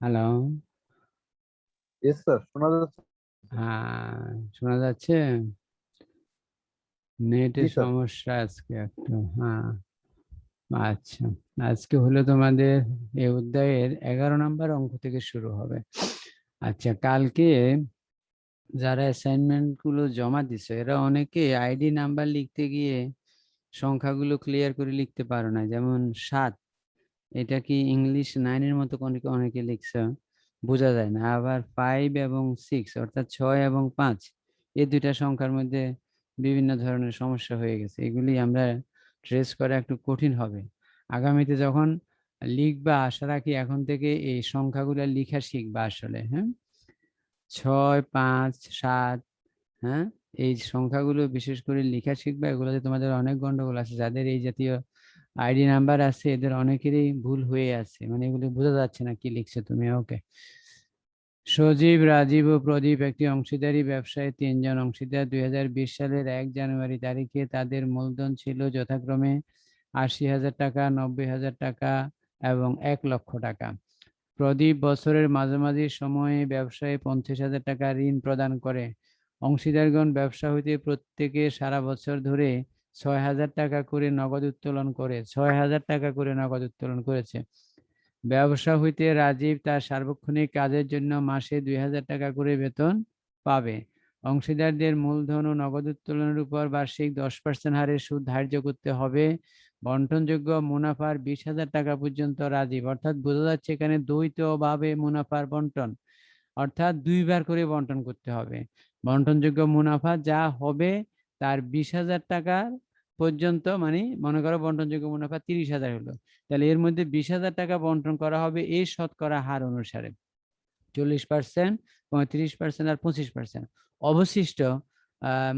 Hello. Yes sir, শোনা যাচ্ছে। হ্যাঁ, শোনা যাচ্ছে। নেটের জি স্যার। সমস্যা আজকে একটু। হ্যাঁ, আচ্ছা। আজকে হলো তোমাদের এই অধ্যায়ের 11 নম্বর অঙ্ক থেকে শুরু হবে। আচ্ছা, কালকে যারা অ্যাসাইনমেন্ট গুলো জমা দিছে এরা অনেকে আইডি নাম্বার লিখতে গিয়ে সংখ্যাগুলো ক্লিয়ার করে লিখতে পারো না। যেমন 7, এটা কি ইংলিশ 9-এর মতো অনেকে অনেকে লিখছে, বোঝা যায় না। আবার 5 এবং 6 অর্থাৎ 6 এবং 5, এই দুইটা সংখ্যার মধ্যে বিভিন্ন ধরনের সমস্যা হয়ে গেছে। এগুলি আমরা ট্রেস করা একটু কঠিন হবে। আগামীতে যখন লিখবা, আশা রাখি এখন থেকে এই সংখ্যাগুলো লিখা শিখবা আসলে। হ্যাঁ, 6, 5, 7, হ্যাঁ, এই সংখ্যাগুলো বিশেষ করে লেখা শিখবে। এগুলোতে তোমাদের অনেক গন্ডগোল আছে। যাদের এই জাতীয় আইডি নাম্বার আছে এদের অনেকেরই ভুল হয়ে আছে, মানে এগুলো বোঝা যাচ্ছে না কি লিখছো তুমি। ওকে। সজীব, রাজীব ও প্রদীপ একটি অংশীদারি ব্যবসায় 3 জন অংশীদার 2020 সালের 1 জানুয়ারি তারিখে তাদের মূলধন ছিল যথাক্রমে 80,000 টাকা, 90,000 টাকা এবং 1 লক্ষ টাকা। প্রদীপ বছরের মাঝামাঝি সময়ে ব্যবসায় 50,000 টাকা ঋণ প্রদান করে। অংশীদারগণ ব্যবসা হইতে প্রত্যেকে সারা বছর ধরে 6,000 টাকা করে নগদ উত্তোলন করে 6,000 টাকা করে নগদ উত্তোলন করেছে। ব্যবসা হইতে রাজীব তার সার্বক্ষণিক কাজের জন্য মাসে 2,000 টাকা করে বেতন পাবে। অংশীদারদের মূলধন ও নগদ উত্তোলনের উপর বার্ষিক 10% হারে সুদ ধার্য করতে হবে। বন্টনযোগ্য মুনাফার 20,000 টাকা পর্যন্ত রাজীব, অর্থাৎ বোঝা যাচ্ছে এখানে দ্বৈতভাবে মুনাফার বন্টন, অর্থাৎ দুইবার করে বন্টন করতে হবে। বন্টনযোগ্য মুনাফা যা হবে তার 20,000 টাকা পর্যন্ত, মানে মনে করো বন্টনযোগ্য মুনাফা 30,000 হলো, তাহলে এর মধ্যে 20,000 টাকা বন্টন করা হবে এই শতকরা হার অনুসারে, 40%, 35% আর 25%। অবশিষ্ট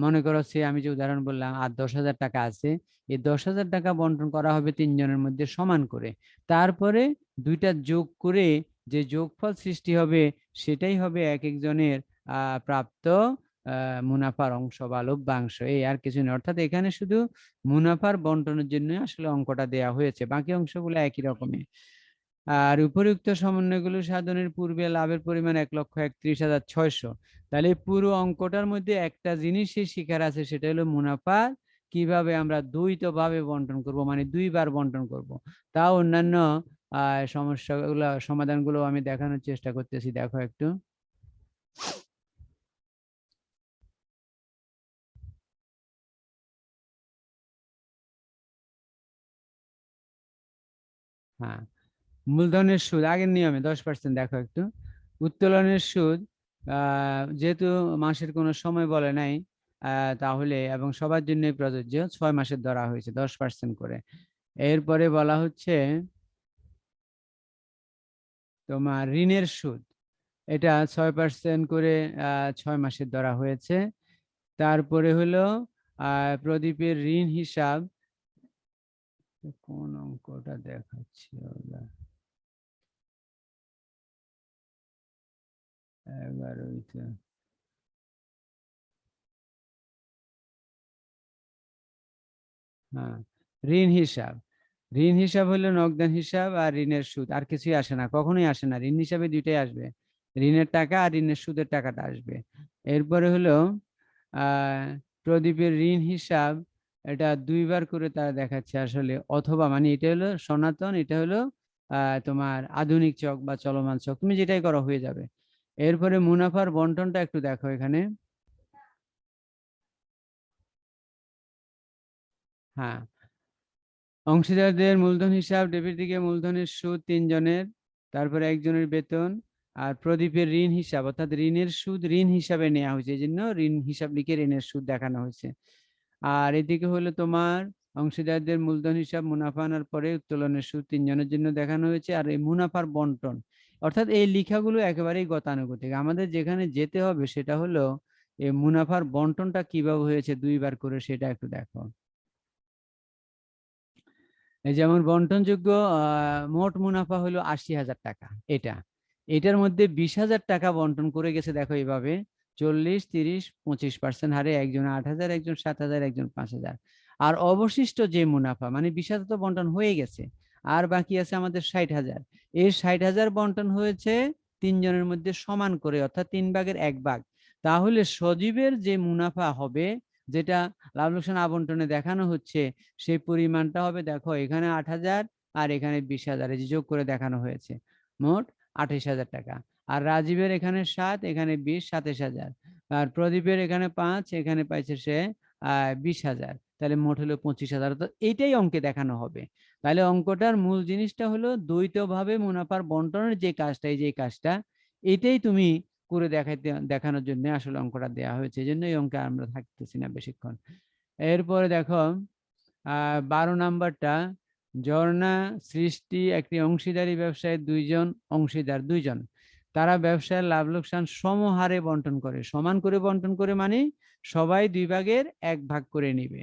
মনে করো সে আমি যে উদাহরণ বললাম আর 10,000 টাকা আছে, এই 10,000 টাকা বন্টন করা হবে 3 জনের মধ্যে সমান করে। তারপরে দুইটা যোগ করে যে যোগফল সৃষ্টি হবে সেটাই হবে এক একজনের প্রাপ্ত মুনাফার অংশ বা লভ্যাংশ। এই আর কিছু নেই, অর্থাৎ এখানে শুধু মুনাফার বন্টনের জন্য আসলে অঙ্কটা দেয়া হয়েছে, বাকি অংশগুলো একই রকমের। আর উপরিউক্ত সমন্বয়গুলো সাধনের পূর্বে লাভের পরিমাণ 1,31,600। তাহলে পুরো অঙ্কটার মধ্যে একটা জিনিসই শিখার আছে, সেটা হলো মুনাফা কিভাবে আমরা দ্বৈতভাবে বন্টন করব, মানে দুইবার বন্টন করব। তাও অন্যান্য সমস্যাগুলো সমাধানগুলো আমি দেখানোর চেষ্টা করতেছি, দেখো একটু। হ্যাঁ, মূলধনের সুদ আগের নিয়মে 10%। দেখো একটু, উত্তোলনের সুদ যেহেতু মাসের কোনো সময় বলে নাই, তাহলে এবং সবার জন্য প্রযোজ্য 6 মাসের ধরা হয়েছে 10% করে। এরপরে বলা হচ্ছে তোমার ঋণের সুদ, এটা 6% করে 6 মাসের ধরা হয়েছে। তারপরে হলো প্রদীপের ঋণ হিসাব, কোন অঙ্কটা দেখাচ্ছি ওটা, 11টা। হ্যাঁ, ঋণ হিসাব, ঋণ হিসাব হলো নগদান হিসাব আর ঋণের সুদ, আর কিছুই আসে না, কখনোই আসে না। ঋণ হিসাবে দুইটাই আসবে, ঋণের টাকা আর ঋণের সুদের টাকাটা আসবে। এরপরে হলো আহ প্রদীপের ঋণ হিসাব, এটা দুইবার করে তারা দেখাচ্ছে আসলে, অথবা মানে এটা হলো সনাতন, এটা হলো তোমার আধুনিক চক বা চলমান চক, তুমি যেটাই করো হয়ে যাবে। এরপরে মুনাফার বন্টনটা একটু দেখো এখানে। হ্যাঁ, অংশীদারদের মূলধন হিসাব, ডেবিট দিকে মূলধনের সুদ 3 জনের, তারপরে একজনের বেতন। আর প্রদীপের ঋণ হিসাব অর্থাৎ ঋণের সুদ ঋণ হিসাবে নেওয়া হয়েছে, এই জন্য ঋণ হিসাব লিখে ঋণের সুদ দেখানো হয়েছে। আর এদিকে হলো তোমার অংশীদারদের মূলধন হিসাব, মুনাফা আনার পরে উত্তোলনের সুদ 3 জনের জন্য দেখানো হয়েছে। আর এই মুনাফার বন্টন, অর্থাৎ এই লেখাগুলো একেবারেই গতানুগতিক, আমাদের যেখানে যেতে হবে সেটা হলো এই মুনাফার বন্টনটা কিভাবে হয়েছে দুইবার করে, সেটা একটু দেখো। এই যেমন বন্টনযোগ্য মোট মুনাফা হলো 80,000 টাকা, এটা এটার মধ্যে 20,000 টাকা বন্টন করে গেছে, দেখো এইভাবে 40, 30, 25% হারে, একজন 8,000, একজন 7,000, একজন 5,000। আর অবশিষ্ট যে মুনাফা, মানে 20,000 তো বন্টন হয়ে গেছে, আর বাকি আছে আমাদের 60,000। এই 60,000 বন্টন হয়েছে 3 জনের মধ্যে সমান করে, অর্থাৎ 3 ভাগের 1 ভাগ। তাহলে সজীবের যে মুনাফা হবে, যেটা লাভ লোকসান আবন্টনে দেখানো হচ্ছে, সেই পরিমাণটা হবে, দেখো এখানে 8,000 আর এখানে 20,000, এই যে যোগ করে দেখানো হয়েছে, মোট 28,000 টাকা। আর রাজীবের এখানে 7, এখানে 20, 27,000। আর প্রদীপের এখানে 5, এখানে পাইছে সে 20,000। তাহলে মোট হলো 25,000। তো এইটাই অঙ্কে দেখানো হবে। তাহলে অঙ্কটার মূল জিনিসটা হলো দ্বৈতভাবে মুনাফার বন্টনের যে কাজটা, এই যে কাজটা, এটাই তুমি করে দেখানোর জন্য আসলে অঙ্কটা দেওয়া হয়েছে। এই জন্য এই অঙ্কে আমরা থাকতেছি না বেশিক্ষণ। এরপরে দেখো 12 নাম্বারটা, ঝর্ণা সৃষ্টি একটি অংশীদারি ব্যবসায় দুইজন তারা ব্যবসায় লাভ লোকসান সমহারে বন্টন করে, সমান করে বন্টন করে, মানে সবাই 2 ভাগের 1 ভাগ করে নিবে।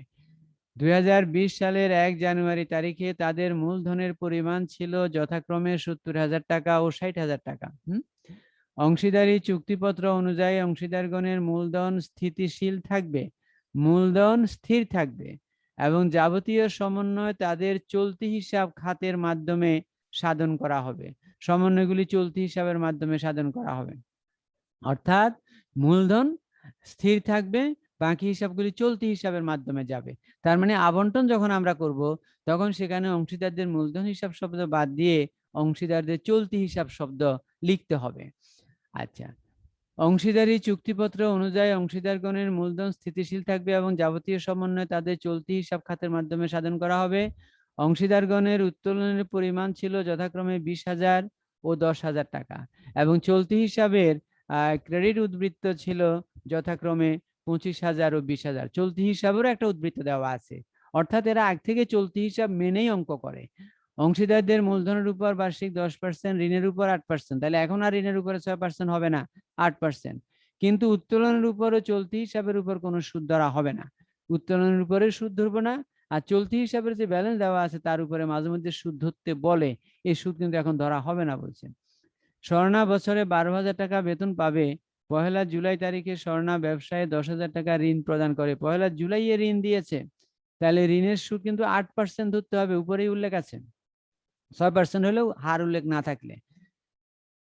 2020 সালের 1 জানুয়ারি তারিখে তাদের মূলধনের পরিমাণ ছিল যথাক্রমে 70,000 টাকা ও 60,000 টাকা। অংশীদারি চুক্তিপত্র অনুযায়ী অংশীদারগণের মূলধন স্থির থাকবে এবং যাবতীয় সমন্বয় তাদের চলতি হিসাব খাতের মাধ্যমে সাধন করা হবে। সমন্বয়গুলি চলতি হিসাবের মাধ্যমে সাধন করা হবে, অর্থাৎ মূলধন স্থির থাকবে, বাকি হিসাবগুলি চলতি হিসাবের মাধ্যমে যাবে। তার মানে আবন্টন যখন আমরা করব, তখন সেখানে অংশীদারদের মূলধন হিসাব শব্দ বাদ দিয়ে অংশীদারদের চলতি হিসাব শব্দ লিখতে হবে। আচ্ছা, অংশীদারি চুক্তিপত্র অনুযায়ী অংশীদারগণের মূলধন স্থিতিশীল থাকবে এবং যাবতীয় সমন্বয় তাদের চলতি হিসাব খাতের মাধ্যমে সাধন করা হবে। অংশীদারগণের উত্তোলনের পরিমাণ ছিল যথাক্রমে 20,000 ও 10,000 টাকা এবং চলতি হিসাবের ক্রেডিট উদ্বৃত্ত ছিল যথাক্রমে 25,000 ও 20,000। চলতি হিসাবেরও একটা উদ্বৃত্ত দেওয়া আছে, অর্থাৎ এরা আগ থেকে চলতি হিসাব মেনেই অঙ্ক করে। অংশীদারদের মূলধনের উপর বার্ষিক 10%, ঋণের উপর 8%। তাহলে এখন আর ঋণের উপরে 6% হবে না, 8%। কিন্তু উত্তোলনের উপরও চলতি হিসাবের উপর কোনো সুদ ধরা হবে না, উত্তোলনের উপরে সুদ ধরবো না। আর চলতি হিসাবের যে ব্যালেন্স দেওয়া আছে তার উপরে মাঝে মধ্যে সুদ ধরতে বলে, এই সুদ কিন্তু এখন ধরা হবে না বলছেন। স্বর্ণা বছরে 12,000 টাকা বেতন পাবে। 1 জুলাই তারিখে স্বর্ণা ব্যবসায়ে 10,000 টাকা ঋণ প্রদান করে। 1 জুলাই ঋণ দিয়েছে, তাহলে ঋণের সুদ কিন্তু 8% ধরতে হবে, উপরেই উল্লেখ আছে। 6% হলেও হার উল্লেখ না থাকলে।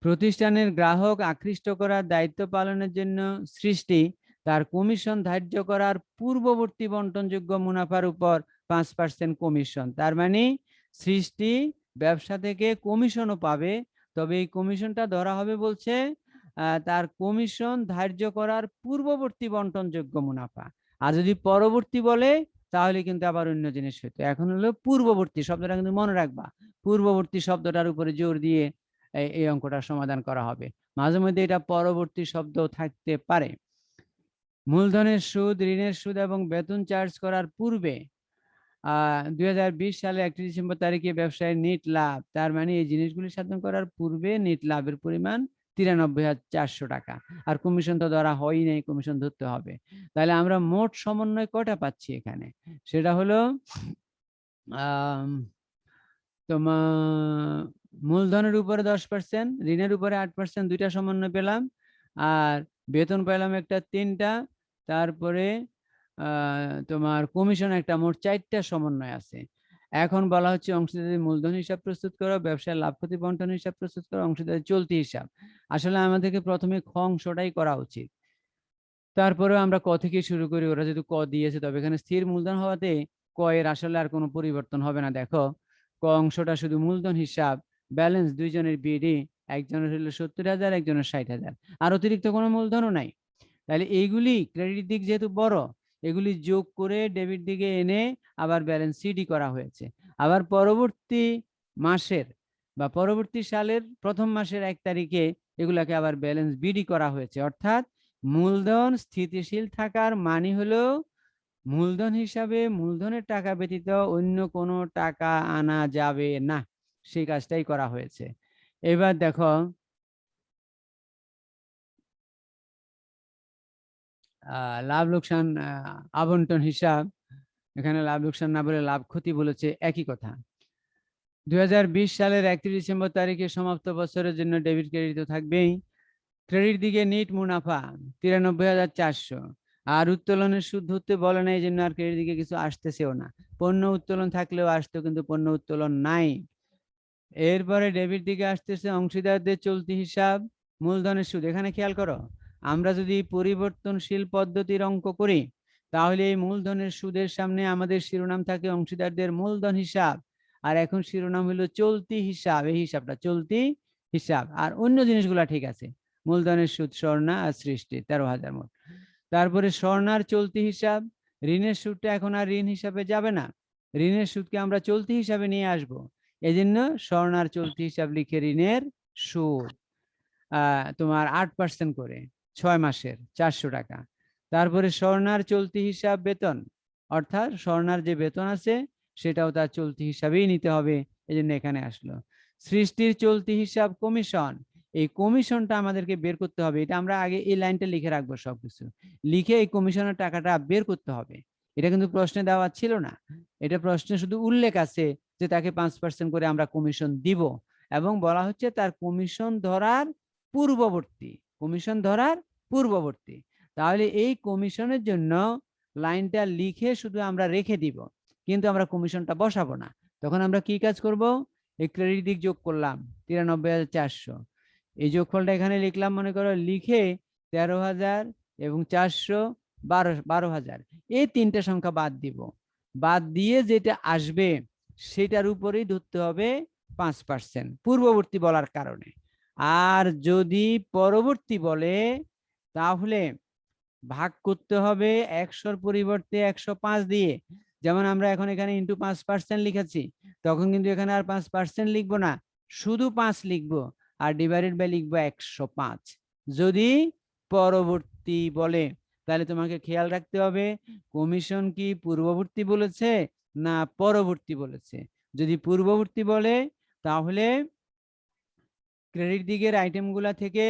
প্রতিষ্ঠানের গ্রাহক আকৃষ্ট করার দায়িত্ব পালনের জন্য সৃষ্টি তার কমিশন ধার্য করার পূর্ববর্তী বন্টনযোগ্য মুনাফার উপর 5% কমিশন। তার মানে সৃষ্টি ব্যবসা থেকে কমিশনও পাবে, তবে এই কমিশনটা ধরা হবে বলছে তার কমিশন ধার্য করার পূর্ববর্তী বন্টনযোগ্য মুনাফা। আর যদি পরবর্তী বলে তাহলে কিন্তু আবার অন্য জিনিস হতো। এখন হলো পূর্ববর্তী শব্দটা কিন্তু মনে রাখবা, পূর্ববর্তী শব্দটার উপরে জোর দিয়ে এই অঙ্কটা সমাধান করা হবে। মাঝে মধ্যে এটা পরবর্তী শব্দ থাকতে পারে। মূলধনের সুদ, ঋণের সুদ এবং বেতন চার্জ করার পূর্বে 2020 সালে 31 ডিসেম্বর তারিখে ব্যবসায়ের নেট লাভ, তার মানে এই জিনিসগুলি সাধন করার পূর্বে নেট লাভের পরিমাণ 93,400 টাকা। আর কমিশন তো ধরা হয়ই নাই, কমিশন ধরতে হবে। তাহলে আমরা মোট সমন্বয় কটা পাচ্ছি এখানে, সেটা হলো তোমার মূলধনের উপরে 10%, ঋণের উপরে 8%, দুইটা সমন্বয় পেলাম। আর বেতন পেলাম একটা, 3টা। তারপরে তোমার কমিশন একটা, মোট 4টা সমন্বয় আছে। এখন বলা হচ্ছে অংশীদারের মূলধন হিসাব প্রস্তুত করো, ব্যবসায় লাভ ক্ষতি বন্টন হিসাব প্রস্তুত করো, অংশীদারের চলতি হিসাব। আসলে আমাদেরকে প্রথমে খ অংশটাই করা উচিত, তারপরে আমরা ক থেকে শুরু করি। ওরা যদি ক দিয়েছে, তবে এখানে স্থির মূলধন হওয়াতে ক এর আসলে আর কোনো পরিবর্তন হবে না। দেখো ক অংশটা শুধু মূলধন হিসাব, ব্যালেন্স দুইজনের বিডি, একজনের হলো 70,000, একজনের 60,000, আর অতিরিক্ত কোনো মূলধনও নাই। তাহলে এইগুলি ক্রেডিট দিক যেহেতু বড়, এগুলি যোগ করে ডেবিট দিকে এনে আবার ব্যালেন্স সিডি করা হয়েছে। আবার পরবর্তী মাসের বা পরবর্তী সালের প্রথম মাসের 1 তারিখে এগুলাকে আবার ব্যালেন্স বিডি করা হয়েছে। অর্থাৎ মূলধন স্থিতিশীল থাকার মানে হলো মূলধন হিসাবে মূলধনের টাকা ব্যতীত অন্য কোনো টাকা আনা যাবে না, সেই কাজটাই করা হয়েছে। এবার দেখো লাভ লোকসান আবন্টন হিসাব, এখানে লাভ লোকসান না বলে লাভ ক্ষতি বলেছে, একই কথা। 2020 সালের 31 ডিসেম্বর তারিখে সমাপ্ত বছরের জন্য ডেবিট ক্রেডিট তো থাকবেই। ক্রেডিট দিকে নিট মুনাফা 93,400, আর উত্তোলনের সুদ ধরতে বলে না, এই জন্য আর ক্রেডিট দিকে কিছু আসতেছেও না। পণ্য উত্তোলন থাকলেও আসতো, কিন্তু পণ্য উত্তোলন নাই। এরপরে ডেবিট দিকে আসতেছে অংশীদারদের চলতি হিসাব, মূলধনের সুদ। এখানে খেয়াল করো, আমরা যদি পরিবর্তনশীল পদ্ধতির অঙ্ক করি তাহলে এই মূলধনের সুদের সামনে আমাদের শিরোনাম থাকে অংশীদারদের মূলধন হিসাব, আর এখন শিরোনাম হলো চলতি হিসাব। এই হিসাবটা চলতি হিসাব, আর অন্য জিনিসগুলা ঠিক আছে। মূলধনের সুদ স্বর্ণা আর সৃষ্টি 13,000 মোট। তারপরে স্বর্ণার চলতি হিসাব, ঋণের সুদটা এখন আর ঋণ হিসাবে যাবে না, ঋণের সুদকে আমরা চলতি হিসাবে নিয়ে আসব। এই জন্য স্বর্ণার চলতি হিসাব লিখে ঋণের সুদ তোমার 8% করে 6 মাসের 400 টাকা। তারপরে স্বর্ণার চলতি হিসাব বেতন, অর্থাৎ স্বর্ণার যে বেতন আছে সেটাও তার চলতি হিসাবেই নিতে হবে, এই জন্য এখানে আসলো। সৃষ্টির চলতি হিসাব কমিশন, এই কমিশনটা আমাদেরকে বের করতে হবে। এটা আমরা আগে এই লাইনটা লিখে রাখবো, সবকিছু লিখে এই কমিশনের টাকাটা বের করতে হবে। এটা কিন্তু প্রশ্নে দেওয়া ছিল না, এটা প্রশ্নে শুধু উল্লেখ আছে যে তাকে 5% করে আমরা কমিশন দিব, এবং বলা হচ্ছে তার কমিশন ধরার পূর্ববর্তী, কমিশন ধরার পূর্ববর্তী। তাহলে এই কমিশনের জন্য লাইনটা লিখে শুধু আমরা রেখে দিব, কিন্তু আমরা কমিশনটা বসাবো না। তখন আমরা কি কাজ করব, এই ক্রেডিট দিক যোগ করলাম 93,400, এই যোগফলটা এখানে লিখলাম, মনে করো লিখে 13,000 এবং 400 12,000, এই তিনটা সংখ্যা বাদ দিব। বাদ দিয়ে যেটা আসবে সেটার উপরেই ধরতে হবে 5% পূর্ববর্তী বলার কারণে। আর যদি পরবর্তী বলে তাহলে ভাগ করতে হবে 100-র পরিবর্তে 105 দিয়ে। যেমন আমরা এখন এখানে ইন্টু 5% লিখেছি, তখন কিন্তু এখানে আর 5% লিখবো না, শুধু 5 লিখবো, আর ডিভাইডেড বাই লিখবো 105 যদি পরবর্তী বলে। তাহলে তোমাকে খেয়াল রাখতে হবে কমিশন কি পূর্ববর্তী বলেছে না পরবর্তী বলেছে। যদি পূর্ববর্তী বলে তাহলে ক্রেডিট দিকের আইটেমগুলো থেকে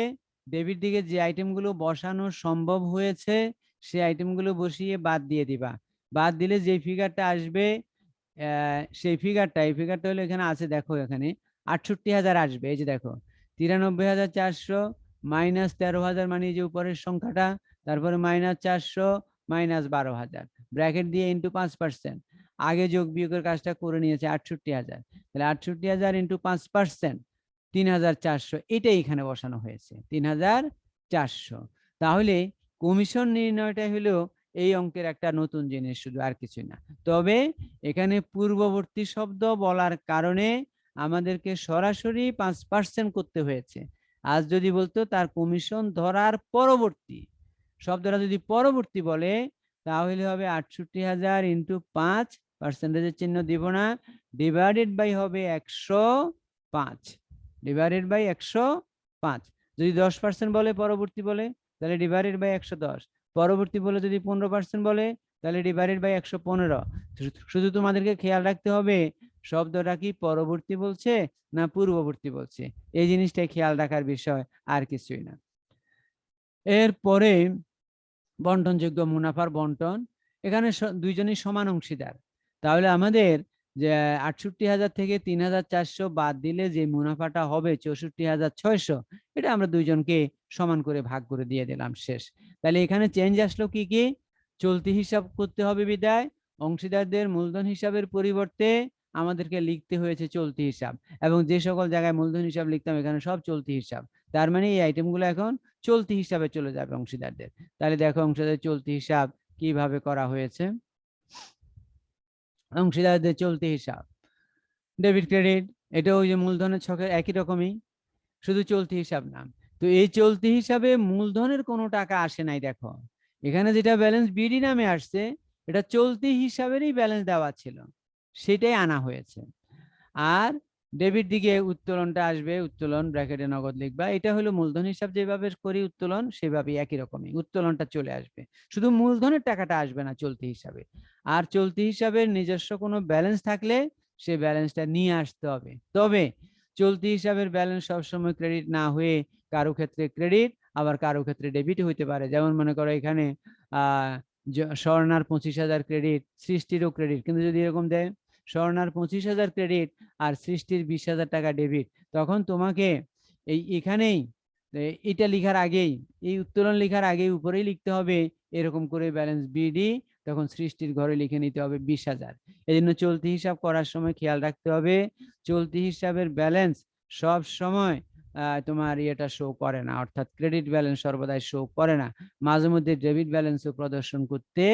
ডেবিট দিকে যে আইটেমগুলো বসানো সম্ভব হয়েছে সেই আইটেমগুলো বসিয়ে বাদ দিয়ে দিবা। বাদ দিলে যে ফিগারটা আসবে সেই ফিগারটা, এই ফিগারটা হলো এখানে আছে, দেখো এখানে 68,000 আসবে। এই যে দেখো 93,400 মাইনাস 13,000, মানে এই যে উপরের সংখ্যাটা, তারপরে মাইনাস 400 মাইনাস 12,000, ব্র্যাকেট দিয়ে ইন্টু 5%। আগে যোগ বিয়োগের কাজটা করে নিয়েছে 68,000, তাহলে 68,000 ইন্টু 5%, 3,400, এটাই এখানে বসানো হয়েছে 3,400। তাহলে কমিশন নির্ণয়টা হলো এই অঙ্কের একটা নতুন জিনিস, শুধু আর কিছু না। তবে এখানে পূর্ববর্তী শব্দ বলার কারণে আমাদেরকে সরাসরি 5% করতে হয়েছে। আজ যদি বলতো তার কমিশন ধরার পরবর্তী, শব্দটা যদি পরবর্তী বলে তাহলে হবে 68,000 ইন্টু 5, পার্সেন্টেজের চিহ্ন দিব না, ডিভাইডেড বাই হবে 105, ডিভাইডেড বাই 105। যদি 10% বলে পরবর্তী বলে তাহলে ডিভাইডেড বাই 110, পরবর্তী বলে যদি 15% বলে তাহলে ডিভাইডেড বাই 115। শুধু তোমাদেরকে খেয়াল রাখতে হবে শব্দটা কি পরবর্তী বলছে না পূর্ববর্তী বলছে, এই জিনিসটাই খেয়াল রাখার বিষয়, আর কিছুই না। এরপরে বন্টনযোগ্য মুনাফার বন্টন, এখানে দুইজনই সমান অংশীদার। তাহলে আমাদের যে 68,000 থেকে 3,400 বাদ দিলে যে মুনাফাটা হবে 64,600, এটা আমরা দুইজনকে সমান করে ভাগ করে দিয়ে দিলাম, শেষ। তাহলে এখানে চেঞ্জ আসলো কি কি, চলতি হিসাব করতে হবে বিদায় অংশীদারদের মূলধন হিসাবের পরিবর্তে আমাদেরকে লিখতে হয়েছে চলতি হিসাব, এবং যে সকল জায়গায় মূলধন হিসাব লিখতাম এখানে সব চলতি হিসাব। তার মানে এই আইটেমগুলো এখন চলতি হিসাবে চলে যাবে অংশীদারদের। তাহলে দেখো অংশীদার চলতি হিসাব কিভাবে করা হয়েছে। অংশীদারদের চলতি হিসাব ডেবিট ক্রেডিট, এটা ওই যে মূলধনের ছকের একই রকমই, শুধু চলতি হিসাব নাম। তো এই চলতি হিসাবে মূলধনের কোনো টাকা আসে নাই, দেখো এখানে যেটা ব্যালেন্স বিডি নামে আসছে এটা চলতি হিসাবেরই ব্যালেন্স দেওয়া ছিল, সেটাই আনা হয়েছে। আর ডেবিট দিকে উত্তোলনটা আসবে, উত্তোলন ব্র্যাকেটে নগদ লিখবা, এটা হলো মূলধন হিসাব যেভাবে করি উত্তোলন সেভাবে একই রকমই উত্তোলনটা চলে আসবে, শুধু মূলধনের টাকাটা আসবে না চলতি হিসাবে। আর চলতি হিসাবের নিজস্ব কোনো ব্যালেন্স থাকলে সে ব্যালেন্সটা নিয়ে আসতে হবে। তবে চলতি হিসাবের ব্যালেন্স সবসময় ক্রেডিট না হয়ে কারো ক্ষেত্রে ক্রেডিট আবার কারো ক্ষেত্রে ডেবিট হইতে পারে। যেমন মনে করো এখানে স্বর্ণার 25,000 ক্রেডিট, সৃষ্টিরও ক্রেডিট, কিন্তু যদি এরকম দেয় স্বর্ণার 25,000 ক্রেডিট আর সৃষ্টির 20,000 টাকা ডেবিট, তখন তোমাকে এখানেই এটা লিখার আগেই, এই উত্তোলন লিখার আগেই উপরেই লিখতে হবে এরকম করে ব্যালেন্স বিডি তখন সৃষ্টির ঘরে লিখে নিতে হবে 20,000। এই জন্য চলতি হিসাব করার সময় খেয়াল রাখতে হবে চলতি হিসাবের ব্যালেন্স সব সময় তোমার ইয়েটা শো করে না, অর্থাৎ ক্রেডিট ব্যালেন্স সর্বদাই শো করে না, মাঝে মধ্যে ডেবিট ব্যালেন্সও প্রদর্শন করতে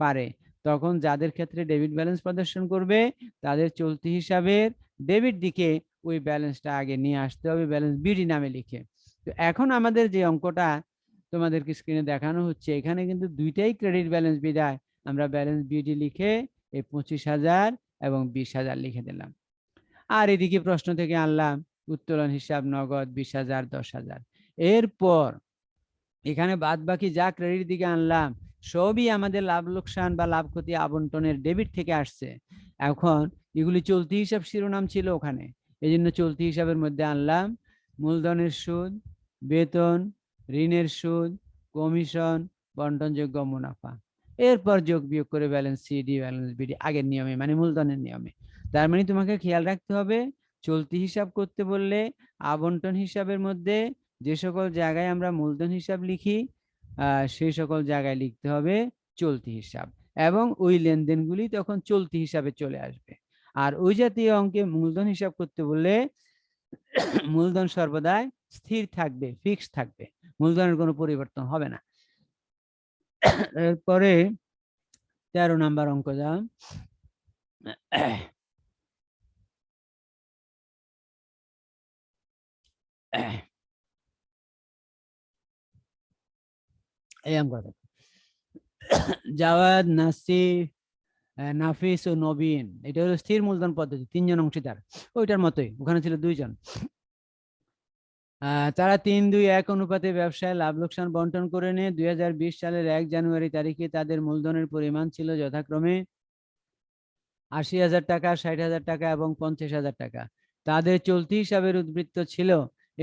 পারে। তখন যাদের ক্ষেত্রে ডেবিট ব্যালেন্স প্রদর্শন করবে তাদের চলতি হিসাবের ডেবিট দিকে ওই ব্যালেন্সটা আগে নিয়ে আসতে হবে ব্যালেন্স বিডি নামে লিখে। তো এখন আমাদের যে অঙ্কটা তোমাদেরকে স্ক্রিনে দেখানো হচ্ছে এখানে কিন্তু দুইটাই ক্রেডিট ব্যালেন্স বিদায় আমরা ব্যালেন্স বিডি লিখে এই 25,000 এবং 20,000 লিখে দিলাম। আর এদিকে প্রশ্ন থেকে আনলাম উত্তোলন হিসাব নগদ 20,000 10,000। এরপর এখানে বাদ বাকি যা ক্রেডিট দিকে আনলাম সবই আমাদের লাভ লোকসান বা লাভ ক্ষতি আবন্টনের ডেবিট থেকে আসছে। এখন এগুলি চলতি হিসাব শিরোনাম ছিল ওখানে, এই জন্য চলতি হিসাবের মধ্যে আনলাম মূলধনের সুদ, বেতন, ঋণের সুদ, কমিশন, বন্টনযোগ্য মুনাফা। এরপর যোগ বিয়োগ করে ব্যালেন্স সিডি ব্যালেন্স বিডি আগের নিয়মে মানে মূলধনের নিয়মে। তার মানে তোমাকে খেয়াল রাখতে হবে চলতি হিসাব করতে বললে আবন্টন হিসাবের মধ্যে যে সকল জায়গায় আমরা মূলধন হিসাব লিখি সেই সকল জায়গায় লিখতে হবে চলতি হিসাব, এবং ওই লেনদেনগুলি তখন চলতি হিসাবে চলে আসবে। আর ওই জাতীয় অঙ্কে মূলধন হিসাব করতে বললে মূলধন সর্বদাই স্থির থাকবে, ফিক্সড থাকবে, মূলধনের কোনো পরিবর্তন হবে না। এরপরে 13 নাম্বার অঙ্ক যা এই অঙ্কটা জাওয়াদ, নাসিফ, নাফিস ও নবীন, এটা হলো স্থির মূলধন পদ্ধতি, 3 জন অংশীদার, ওইটার মতোই ওখানে ছিল 2 জন। তারা 3-2-1 অনুপাতে ব্যবসায় লাভ লোকসান বন্টন করে নিয়ে 2020 সালের 1 জানুয়ারি তারিখে তাদের মূলধনের পরিমাণ ছিল যথাক্রমে 80,000 টাকা, 60,000 টাকা এবং 50,000 টাকা। তাদের চলতি হিসাবের উদ্বৃত্ত ছিল,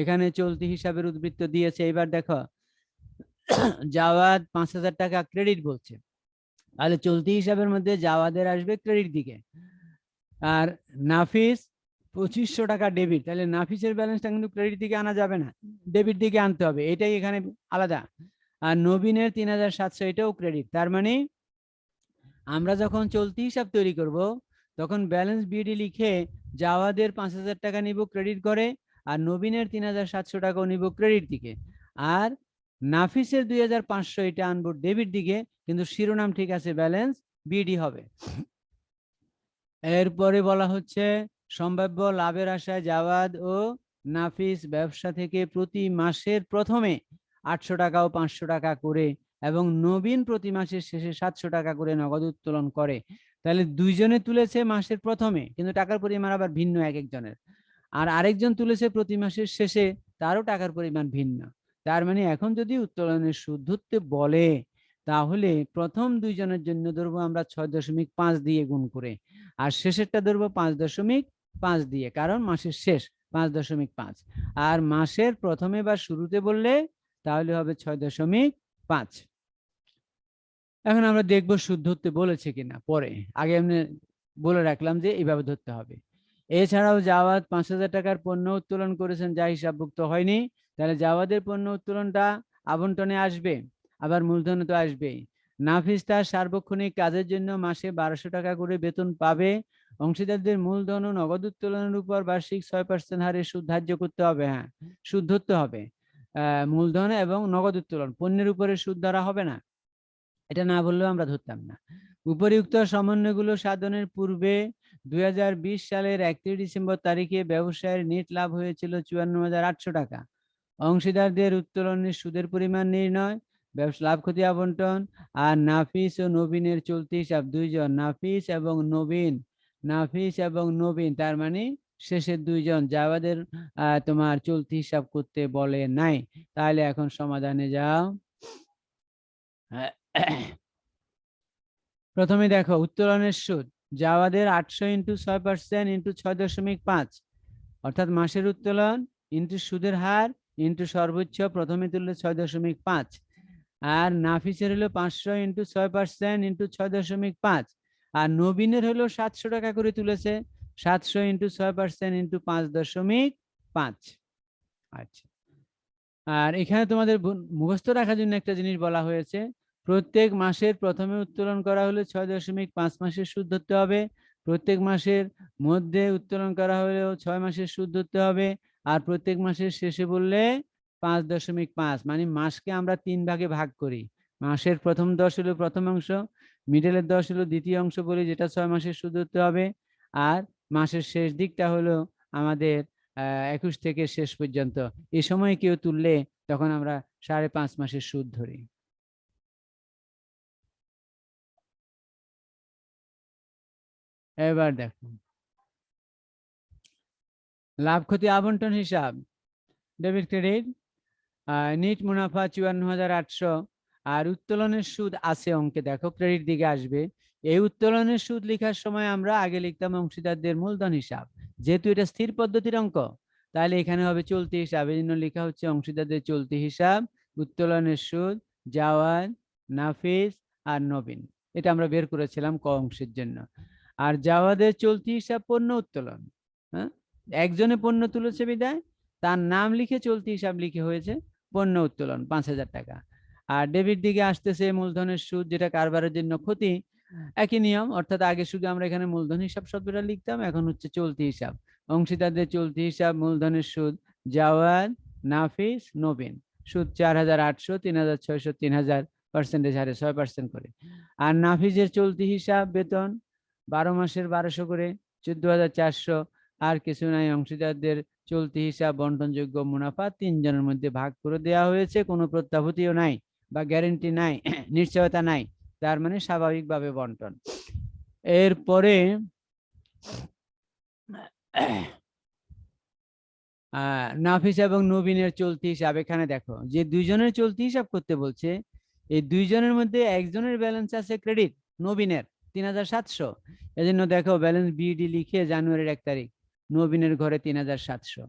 এখানে চলতি হিসাবের উদ্বৃত্ত দিয়েছে। এবার দেখো জাওয়াদ 5,000 টাকা ক্রেডিট বলছে, তাহলে চলতি হিসাবের মধ্যে জাওয়াদের আসবে ক্রেডিট দিকে, আর নাফিস 2500 টাকা ডেবিট, তাহলে নাফিসের ব্যালেন্সটা কিন্তু ক্রেডিট দিকে আনা যাবে না, ডেবিট দিকে আনতে হবে, এটাই এখানে আলাদা। আর নবীনের 3,700 এটাও ক্রেডিট। তার মানে আমরা যখন চলতি হিসাব তৈরি করব তখন ব্যালেন্স বিডি লিখে জাওয়াদের 5,000 টাকা নিব ক্রেডিট করে, আর নবীনের 3,700 টাকাও নিব ক্রেডিট দিকে, আর নাফিসের 2,500 এটা আনবো ডেবিট দিকে, কিন্তু শিরোনাম ঠিক আছে ব্যালেন্স বিডি হবে। এরপরে বলা হচ্ছে সম্ভাব্য লাভের আশায় জাওয়াদ ও নাফিস ব্যবসা থেকে প্রতি মাসের প্রথমে 800 টাকা ও 500 টাকা করে এবং নবীন প্রতি মাসের শেষে 700 টাকা করে নগদ উত্তোলন করে। তাহলে দুইজনে তুলেছে মাসের প্রথমে, কিন্তু টাকার পরিমাণ আবার ভিন্ন এক একজনের, আর আরেকজন তুলেছে প্রতি মাসের শেষে, তারও টাকার পরিমাণ ভিন্ন। তার মানে এখন যদি উত্তোলনের সুদ ধরতে বলে তাহলে প্রথম দুইজনের জন্য ধরবো আমরা 6.5 দিয়ে গুণ করে, আর শেষেরটা ধরবো 5.5 দিয়ে, কারণ মাসের শেষ 5.5, আর মাসের প্রথমে বা শুরুতে বললে তাহলে হবে 6.5। এখন আমরা দেখবো সুদ ধরতে বলেছে কিনা পরে, আগে এমনি বলে রাখলাম যে এইভাবে ধরতে হবে। এছাড়াও জাওয়াদ 5,000 টাকার পণ্য উত্তোলন করেছেন যা হিসাবভুক্ত হয়নি, তাহলে জাওয়াদের পণ্য উত্তোলনটা আবন্টনে আসবে, আবার মূলধনে তো আসবেই। নাফিস তার সার্বক্ষণিক কাজের জন্য মাসে 1,200 টাকা করে বেতন পাবে। অংশীদারদের মূলধন ও নগদ উত্তোলনের উপর বার্ষিক 6% হারে সুদ ধার্য করতে হবে। হ্যাঁ, সুদ ধরতে হবে, মূলধন এবং নগদ উত্তোলন, পণ্যের উপরে সুদ ধরা হবে না, এটা না বললেও আমরা ধরতাম না। উপরিউক্ত সমন্বয়গুলো সাধনের পূর্বে 2020 সালের 31 ডিসেম্বর তারিখে ব্যবসায়ের নেট লাভ হয়েছিল 54,800 টাকা। অংশীদারদের উত্তোলনের সুদের পরিমাণ নির্ণয়, ব্যবসা লাভ ক্ষতি আবন্টন, আর নাফিস ও নবীনের চলতি হিসাব, 2 জন নাফিস এবং নবীন, নাফিস এবং নবীন, তার মানে শেষের 2 জন জাওয়াদের তোমার চলতি হিসাব করতে বলে নাই। তাহলে এখন সমাধানে যাও। প্রথমে দেখো উত্তোলনের সুদ, জাওয়াদের 800 × 6% × 6.5, অর্থাৎ মাসের উত্তোলন ইন্টু সুদের হার ইন্টু সর্বোচ্চ, প্রথমে তুললে 6.5, আর নাফিসের হলো 500 × 6% × 6.5, আর নবীনের হলো 700 টাকা করে তুলেছে, 700 × 6% × 5.5। আচ্ছা, আর এখানে তোমাদের মুখস্থ রাখার জন্য একটা জিনিস বলা হয়েছে, প্রত্যেক মাসের প্রথমে উত্তোলন করা হলে 6.5 মাসের সুদ ধরতে হবে, প্রত্যেক মাসের মধ্যে উত্তোলন করা হলেও 6 মাসের সুদ ধরতে হবে, আর প্রত্যেক মাসের শেষে বললে 5.5, মানে মাসকে আমরা 3 ভাগে ভাগ করি। মাসের প্রথম 10 হলো প্রথম অংশ, মিডলের 10 হলো দ্বিতীয় অংশ বলি, যেটা 6 মাসের সুদ ধরতে হবে, আর মাসের শেষ দিকটা হলো আমাদের 21 থেকে শেষ পর্যন্ত। এই সময় কেউ তুললে তখন আমরা 5.5 মাসের সুদ ধরি। এবার দেখো লাভ ক্ষতি আবন্টন হিসাব, ডেবিট ক্রেডিট, নিট মুনাফা 54,800, আর উত্তোলনের সুদ আছে অঙ্কে, দেখো ক্রেডিট দিকে আসবে। এই উত্তোলনের সুদ লেখার সময় আমরা আগে লিখতাম অংশীদারদের মূলধন হিসাব, যেহেতু এটা স্থির পদ্ধতির অঙ্ক তাহলে এখানে হবে চলতি হিসাব, এই জন্য লেখা হচ্ছে অংশীদারদের চলতি হিসাব, উত্তোলনের সুদ জাওয়াদ, নাফিস আর নবীন, এটা আমরা বের করেছিলাম ক অংশের জন্য। আর জাওয়াদের চলতি হিসাব পণ্য উত্তোলন, হ্যাঁ, একজনে পণ্য তুলেছে বিদায় তার নাম লিখে চলতি হিসাব লিখে হয়েছে পণ্য উত্তোলন 5,000 টাকা। আর ডেবিট দিকে আসতেছে মূলধনের সুদ, যেটা কারবারের জন্য ক্ষতি, একই নিয়ম, অর্থাৎ আগে শুধু আমরা এখানে মূলধন হিসাব শব্দটা লিখতাম, এখন হচ্ছে চলতি হিসাব, অংশীদারদের চলতি হিসাব মূলধনের সুদ জাওয়াদ, নাফিস, নবীন, সুদ 4,800, 3,600, 3,000 পার্সেন্টেজ হারে 6% করে। আর নাফিসের চলতি হিসাব বেতন 12 মাসের 1200 করে 14,400, আর কিছু নাই, অংশীদারদের চলতি হিসাব বন্টনযোগ্য মুনাফা 3 জনের মধ্যে ভাগ করে দেওয়া হয়েছে, কোনো প্রত্যাভূতিও নাই বা গ্যারেন্টি নাই, নিশ্চয়তা নাই, তার মানে স্বাভাবিকভাবে বন্টন। এরপরে নাফিস এবং নবীনের চলতি হিসাব, এখানে দেখো যে দুইজনের চলতি হিসাব করতে বলছে, এই দুইজনের মধ্যে একজনের ব্যালেন্স আছে ক্রেডিট, নবীনের 3,700, এজন্য দেখো ব্যালেন্স বিডি লিখে জানুয়ারির 1 তারিখ নবীনের ঘরে 3,700,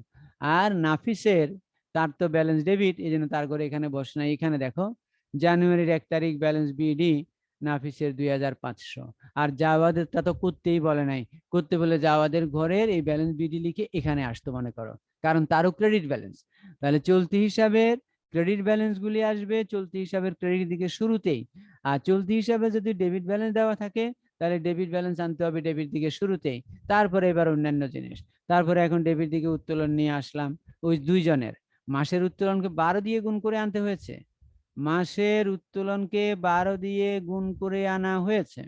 আর নাফিসের তার তো ব্যালেন্স ডেবিট, এই জন্য তার ঘরে এখানে বসে নাই, এখানে দেখো জানুয়ারির 1 তারিখ ব্যালেন্স বিডি নাফিসের 2,500, আর জাওয়াদেরটা তো করতেই বলে নাই, করতে বলে জাওয়াদের ঘরের এই ব্যালেন্স বিডি লিখে এখানে আসতো মনে করো, কারণ তারও ক্রেডিট ব্যালেন্স। তাহলে চলতি হিসাবের ক্রেডিট ব্যালেন্স গুলি আসবে চলতি হিসাবের ক্রেডিট দিকে শুরুতেই, আর চলতি হিসাবে যদি ডেবিট ব্যালেন্স দেওয়া থাকে তাহলে ডেবিট ব্যালেন্স আনতে হবে ডেবিট দিকে শুরুতেই, তারপরে এবার অন্যান্য জিনিস। তারপরে এখন ডেবিট দিকে উত্তোলন নিয়ে আসলাম, ওই দুইজনের মাসের উত্তোলনকে 12 দিয়ে গুণ করে আনতে হয়েছে, মাসের উত্তোলনকে 12 দিয়ে গুণ করে আনা হয়েছে।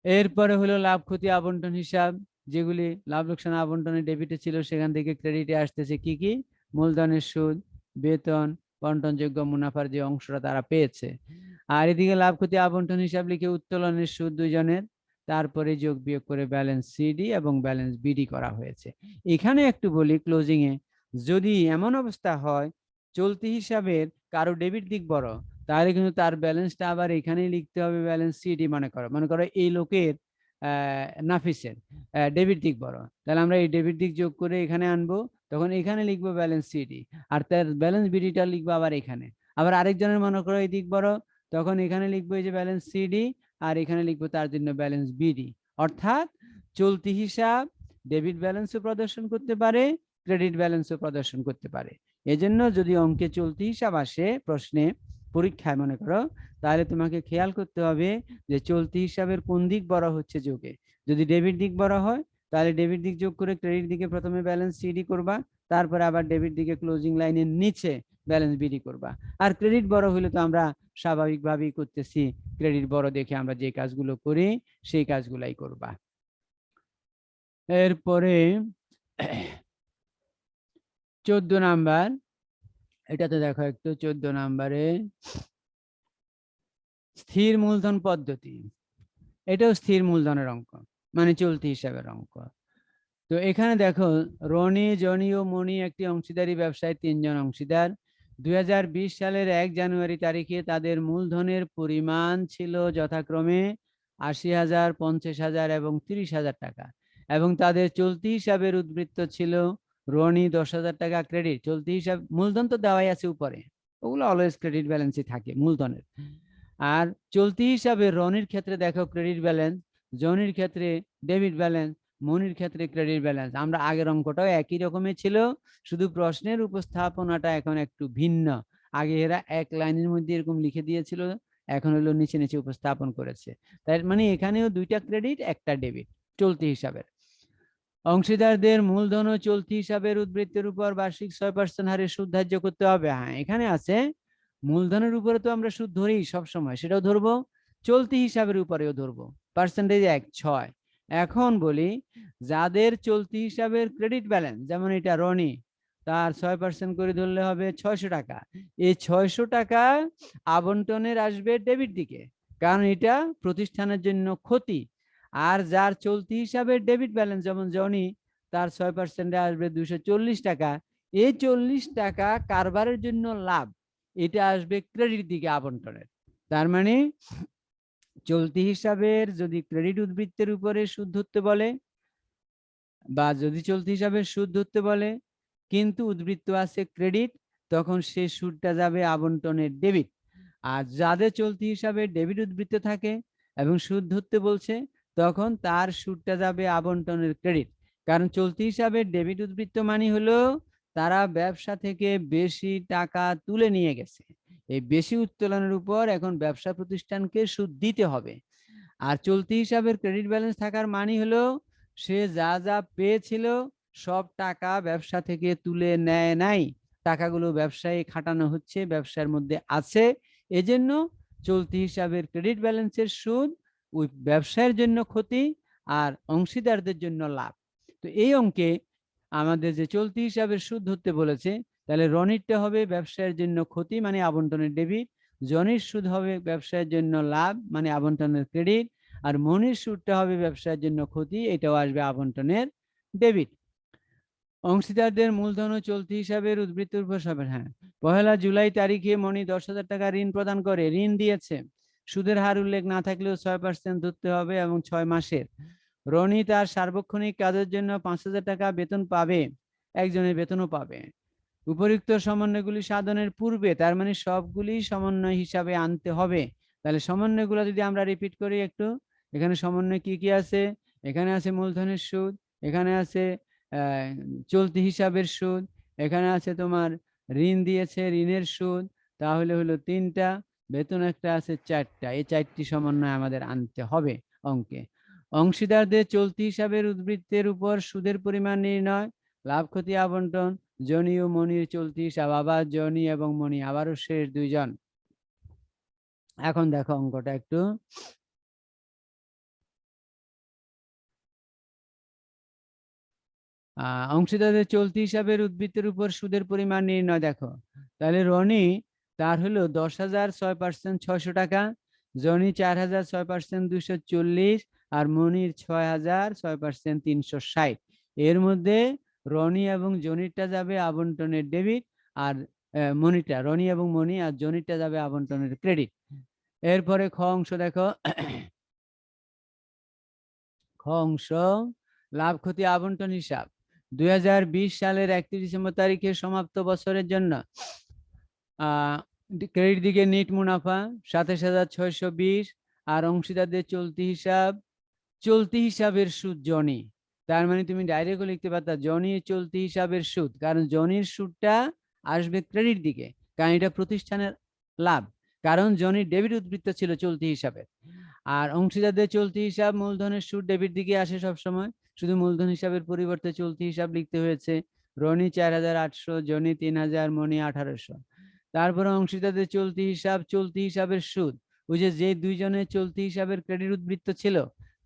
এরপরে হলো লাভ ক্ষতি আবন্টন হিসাব, যেগুলি লাভ লোকসান আবন্টনে ডেবিটে ছিল সেখান থেকে ক্রেডিটে আসতেছে কি কি, মূলধনের সুদ, বেতন, বন্টনযোগ্য মুনাফার যে অংশটা তারা পেয়েছে। আর এদিকে লাভ ক্ষতি আবন্টন হিসাব লিখে উত্তোলনের সুদ দুইজনের, তারপরে যোগ বিয়োগ করে ব্যালেন্স সিডি এবং ব্যালেন্স বিডি করা হয়েছে। এখানে একটু বলি ক্লোজিং এ, যদি এমন অবস্থা হয় চলতি হিসাবের কারো ডেবিট দিক বড়, তাহলে কিন্তু তার ব্যালেন্সটা আবার এখানেই লিখতে হবে ব্যালেন্স সিডি, মনে করো এই লোকের নাফিসের ডেবিট দিক বড়, তাহলে আমরা এই ডেবিট দিক যোগ করে এখানে আনবো, তখন এখানে লিখবো ব্যালেন্স সিডি, আর তার ব্যালেন্স বিডিটা লিখবো আবার এখানে। আবার আরেকজনের মনে করো এই দিক বড়, তখন এখানে লিখবো এই যে ব্যালেন্স সিডি, আর এখানে লিখবো তার জন্য ব্যালেন্স বিডি। অর্থাৎ চলতি হিসাব ডেবিট ব্যালেন্সও প্রদর্শন করতে পারে, ক্রেডিট ব্যালেন্সও প্রদর্শন করতে পারে। এজন্য যদি অঙ্কে চলতি হিসাব আসে প্রশ্নে পরীক্ষায় মনে করো, তাহলে তোমাকে খেয়াল করতে হবে যে চলতি হিসাবের কোন দিক বড় হচ্ছে যোগে। যদি ডেবিট দিক বড় হয় তাহলে ডেবিট দিক যোগ করে ক্রেডিট দিকে প্রথমে ব্যালেন্স সিডি করবা, তারপরে আবার ডেবিট দিকে ক্লোজিং লাইনের নিচে ব্যালেন্স বিডি করবা। আর ক্রেডিট বড় হলে তো আমরা স্বাভাবিকভাবেই করতেছি, ক্রেডিট বড় দেখে আমরা যে কাজগুলো করি সেই কাজগুলাই করবা। এরপরে 14 নাম্বার, এটাতে দেখো একটু 14 নাম্বারে স্থির মূলধন পদ্ধতি, এটাও স্থির মূলধনের অঙ্ক, মানে চলতি হিসাবের অঙ্ক। তো এখানে দেখো রনি, জনি ও মনি একটি অংশীদারি ব্যবসায় 3 জন অংশীদার। 2020 সালের 1 জানুয়ারি তারিখে তাদের মূলধনের পরিমাণ ছিল যথাক্রমে 80,000, 50,000 এবং 30,000 টাকা, এবং তাদের চলতি হিসাবের উদ্বৃত্ত ছিল রনি 10,000 টাকা ক্রেডিট। চলতি হিসাব মূলধন তো দেওয়াই আছে উপরে, ওগুলো অলওয়েজ ক্রেডিট ব্যালেন্সই থাকে মূলধনের। আর চলতি হিসাবে রনির ক্ষেত্রে দেখো ক্রেডিট ব্যালেন্স, জনির ক্ষেত্রে ডেবিট ব্যালেন্স, মনির ক্ষেত্রে ক্রেডিট ব্যালেন্স। আমরা আগের অঙ্কটাও একই রকমের ছিল, শুধু প্রশ্নের উপস্থাপনাটা এখন একটু ভিন্ন। আগে এরা এক লাইনের মধ্যে এরকম লিখে দিয়েছিল, এখন হলো নিচে নিচে উপস্থাপন করেছে। তাই মানে এখানেও দুইটা ক্রেডিট একটা ডেবিট চলতি হিসাবের। অংশীদারদের মূলধন ও চলতি হিসাবের উদ্বৃত্তের উপর বার্ষিক 6% হারে সুদ ধার্য করতে হবে। হ্যাঁ, এখানে আছে মূলধনের উপরে তো আমরা সুদ ধরি সবসময়, সেটাও ধরবো, চলতি হিসাবের উপরেও ধরবো। পার্সেন্টেজ 6। এখন বলি যাদের চলতি হিসাবের ক্রেডিট ব্যালেন্স, যেমন এটা রনি, তার 6% করে ধরলে হবে 600 টাকা। এই 600 টাকা আবন্টনের আসবে ডেবিট দিকে, কারণ এটা প্রতিষ্ঠানের জন্য ক্ষতি। আর যার চলতি হিসাবে ডেবিট ব্যালেন্স, যেমন জনি, তার 6% আসবে 240 টাকা। এই 40 টাকা কারবারের জন্য লাভ, এটা আসবে ক্রেডিট দিকে আবন্টনের। তার মানে চলতি হিসাবের যদি ক্রেডিট উদ্বৃত্তের উপরে সুদ ধরতে বলে, বা যদি চলতি হিসাবের সুদ ধরতে বলে কিন্তু উদ্বৃত্ত আছে ক্রেডিট, তখন সে সুদটা যাবে আবন্টনের ডেবিট। আর যাদের চলতি হিসাবে ডেবিট উদ্বৃত্ত থাকে এবং সুদ ধরতে বলছে, তখন তার সুদটা যাবে আবন্টনের ক্রেডিট। কারণ চলতি হিসাবে ডেবিট উদ্বৃত্ত মানে হলো তারা ব্যবসা থেকে বেশি টাকা তুলে নিয়ে গেছে, এই বেশি উত্তোলনের উপর এখন ব্যবসা প্রতিষ্ঠানকে সুদ দিতে হবে। আর চলতি হিসাবের ক্রেডিট ব্যালেন্স থাকার মানে হলো সে যা যা পেয়েছিল সব টাকা ব্যবসা থেকে তুলে নেয় নাই, টাকাগুলো ব্যবসায় খাটানো হচ্ছে, ব্যবসার মধ্যে আছে। এজন্য চলতি হিসাবের ক্রেডিট ব্যালেন্সের সুদ ওই ব্যবসায়ের জন্য ক্ষতি আর অংশীদারদের জন্য লাভ। তো এই অঙ্কে আমাদের যে চলতি হিসাবের সুদ ধরতে বলেছে, তাহলে রনিরটা হবে ব্যবসায়ের জন্য ক্ষতি মানে আবন্টনের ডেবিট, জনির সুদ হবে ব্যবসায়ের জন্য লাভ মানে আবন্টনের ক্রেডিট, আর মনির সুদটা হবে ব্যবসায়ের জন্য ক্ষতি, এটাও আসবে আবন্টনের ডেবিট। অংশীদারদের মূলধন ও চলতি হিসাবের উদ্বৃত্তের উপর সবে, হ্যাঁ, 1 জুলাই তারিখে মনি 10,000 টাকা ঋণ প্রদান করে, ঋণ দিয়েছে, সুদের হার উল্লেখ না থাকলেও 6% ধরতে হবে এবং 6 মাসের। রনি তার সার্বক্ষণিক কাজের জন্য 5,000 টাকা বেতন পাবে, একজনের বেতনও পাবে। উপরিউক্ত সমন্বয়গুলি সাধনের পূর্বে, তার মানে সবগুলি সমন্বয় হিসাবে আনতে হবে। তাহলে সমন্বয়গুলো যদি আমরা রিপিট করি একটু, এখানে সমন্বয় কি কি আছে? এখানে আছে মূলধনের সুদ, এখানে আছে চলতি হিসাবের সুদ, এখানে আছে তোমার ঋণ দিয়েছে ঋণের সুদ, তাহলে হলো 3টা, বেতন একটা আছে 4টা। এই 4টি সমন্বয় আমাদের আনতে হবে অঙ্কে। অংশীদারদের চলতি হিসাবের উদ্বৃত্তের উপর সুদের পরিমাণ নির্ণয়, লাভ ক্ষতি আবন্টন, জনি ও মনির চলতি হিসাব, আবার জনি এবং মনি আবারও শেষ দুইজন। এখন দেখো অঙ্কটা একটু, অংশীদারদের চলতি হিসাবের উদ্বৃত্তের উপর সুদের পরিমাণ নির্ণয়। দেখো তাহলে রনি তার হলো 10,000 6% 600 টাকা, জনি 4,000 6% 240, আর মনির 6,000 6% 360। এর মধ্যে রনি এবং জনিরটা যাবে আবন্টনের ডেবিট, আর মনিটা, রনি এবং মনি আর জনিরটা যাবে আবন্টনের ক্রেডিট। এরপরে খ অংশ দেখো, খ অংশ লাভ ক্ষতি আবন্টন হিসাব। 2020 সালের 31 ডিসেম্বর তারিখে সমাপ্ত বছরের জন্য ক্রেডিট দিকে নিট মুনাফা 27,620, আর অংশীদারদের চলতি হিসাবের সুদ জনি। তার মানে তুমি ডাইরেক্টও লিখতে পারতা জনি চলতি হিসাবের সুদ, কারণ জনির সুদটা আসবে ক্রেডিট দিকে, কারণ এটা প্রতিষ্ঠানের লাভ, কারণ জনির ডেবিট উদ্বৃত্ত ছিল চলতি হিসাবে। আর অংশীদারদের চলতি হিসাব মূলধনের সুদ ডেবিট দিকে আসে সবসময়, শুধু মূলধন হিসাবের পরিবর্তে চলতি হিসাব লিখতে হয়েছে। রনি 4,800, জনি 3,000, মনি 1,800। তারপরে অংশীদারদের চলতি হিসাবের সুদ, ওই যে দুইজনের চলতি হিসাবের ক্রেডিট উদ্বৃত্ত ছিল,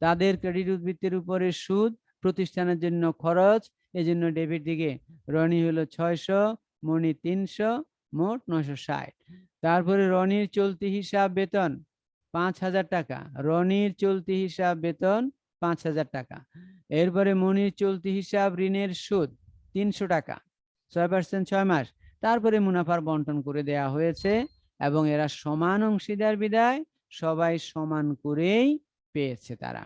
তাদের ক্রেডিট উদ্বৃত্তের উপরে সুদ প্রতিষ্ঠানের জন্য খরচ, এজন্য ডেবিট দিকে। রনি হলো 600, মনি 300, মোট 960। তারপরে রনির চলতি হিসাব বেতন 5,000 টাকা, রনির চলতি হিসাব বেতন 5,000 টাকা। এরপরে মনির চলতি হিসাব ঋণের সুদ 300 টাকা, 6% 6 মাস। তারপরে মুনাফার বন্টন করে দেয়া হয়েছে এবং এরা সমান অংশীদার বিদায় সবাই সমান করেই পেয়েছে তারা।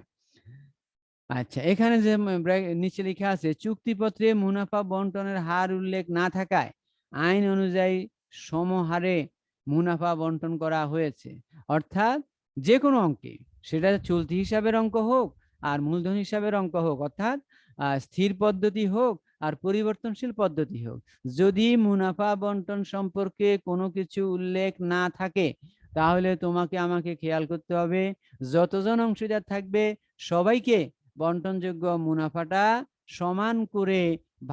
আচ্ছা, এখানে যে নিচে লেখা আছে চুক্তিপত্রে মুনাফা বন্টনের হার উল্লেখ না থাকায় আইন অনুযায়ী সমহারে মুনাফা বন্টন করা হয়েছে। অর্থাৎ যে কোনো অঙ্কে, সেটা চলতি হিসাবের অঙ্ক হোক আর মূলধন হিসাবের অঙ্ক হোক, অর্থাৎ স্থির পদ্ধতি হোক আর পরিবর্তনশীল পদ্ধতি হোক। যদি মুনাফা বন্টন সম্পর্কে কোনো কিছু উল্লেখ না থাকে তাহলে তোমাকে আমাকে খেয়াল করতে হবে যতজন অংশীদার থাকবে সবাইকে বন্টনযোগ্য মুনাফাটা সমান করে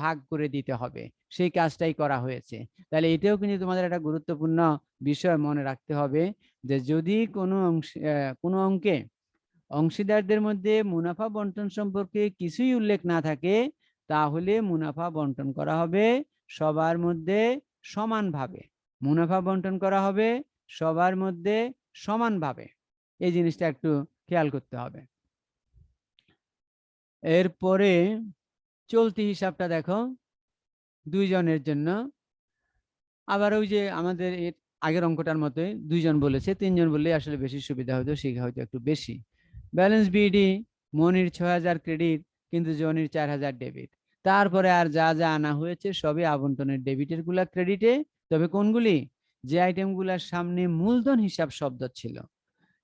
ভাগ করে দিতে হবে। সেই কাজটাই করা হয়েছে। তাহলে এটাও কিন্তু তোমাদের একটা গুরুত্বপূর্ণ বিষয় মনে রাখতে হবে যে যদি কোনো অঙ্কে অংশীদারদের মধ্যে মুনাফা বন্টন সম্পর্কে কিছুই উল্লেখ না থাকে তাহলে মুনাফা বন্টন করা হবে সবার মধ্যে সমানভাবে। মুনাফা বন্টন করা হবে সবার মধ্যে সমানভাবে। এই জিনিসটা একটু খেয়াল করতে হবে। এরপরে চলতি হিসাবটা দেখো, দুইজনের জন্য। আবার ওই যে আমাদের এর আগের অঙ্কটার মতোই দুইজন বলেছে, তিনজন বললে আসলে বেশি সুবিধা হতো, শিখা হয়তো একটু বেশি। ব্যালেন্স বিডি, মনির 6000 ক্রেডিট কিন্তু জনির 4000 ডেবিট। তারপরে আর যা যা আনা হয়েছে সবই আবন্টনের ডেবিটের গুলা ক্রেডিটে। তবে কোনগুলি? যে আইটেমগুলোর সামনে মূলধন হিসাব শব্দ ছিল